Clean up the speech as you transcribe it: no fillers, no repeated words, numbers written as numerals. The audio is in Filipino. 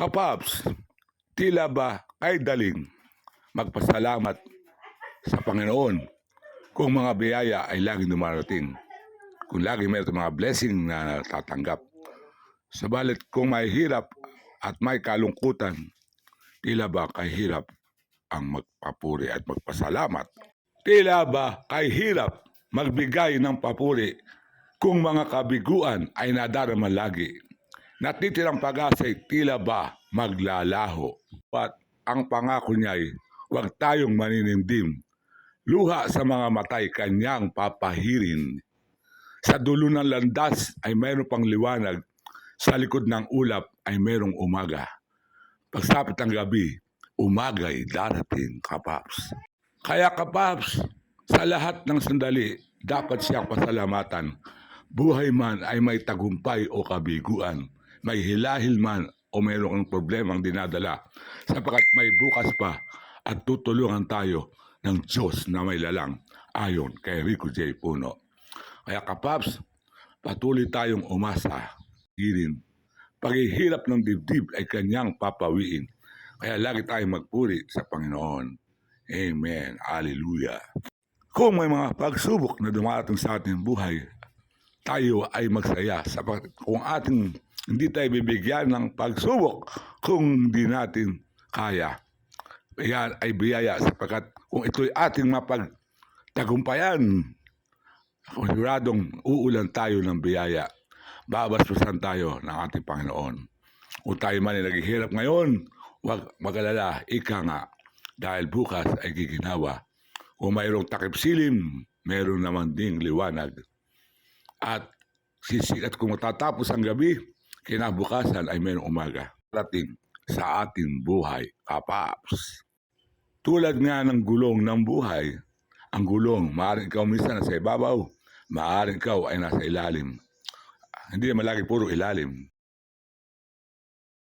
Kapaps, tila ba ay daling magpasalamat sa Panginoon kung mga biyaya ay laging dumarating, kung lagi mayroong mga blessing na natatanggap. Sabalit kung may hirap at may kalungkutan, tila ba kay hirap ang magpapuri at magpasalamat? Tila ba kay hirap magbigay ng papuri kung mga kabiguan ay nadarama lagi? Natitirang pag-asa ay tila ba maglalaho? At ang pangako niya ay huwag tayong maninindim. Luha sa mga matay kanyang papahirin. Sa dulo ng landas ay mayroon pang liwanag. Sa likod ng ulap ay mayroong umaga. Pagsapit ng gabi, umaga'y darating, Kapaps. Kaya Kapaps, sa lahat ng sandali, dapat siyang pasalamatan. Buhay man ay may tagumpay o kabiguan, may hilahil man o mayroong problemang dinadala, sapagkat may bukas pa at tutulungan tayo ng Diyos na may lalang, ayon kay Rico J. Puno. Kaya Kapaps, patuloy tayong umasa. Paghihirap ng dibdib ay kanyang papawiin. Kaya lagi tayong magpuri sa Panginoon. Amen. Hallelujah. Kung may mga pagsubok na dumarating sa ating buhay, tayo ay magsaya sapagkat kung hindi tayo bibigyan ng pagsubok kung hindi natin kaya. Yan ay biyaya sapagkat kung ito'y ating mapagtagumpayan, siguradong uulan tayo ng biyaya. Babasbasan tayo ng ating Panginoon. Kung tayo man ay naghihirap ngayon, huwag mag-alala, ika nga, dahil bukas ay giginawa. Kung mayroong takip silim, mayroon naman ding liwanag. At sisikat kung matatapos ang gabi, kinabukasan ay mayroong umaga. Rating sa ating buhay, Kapaps. Tulad nga ng gulong ng buhay, ang gulong, maaaring ikaw minsan nasa ibabaw, maaaring ikaw ay nasa ilalim. Hindi naman lagi puro ilalim.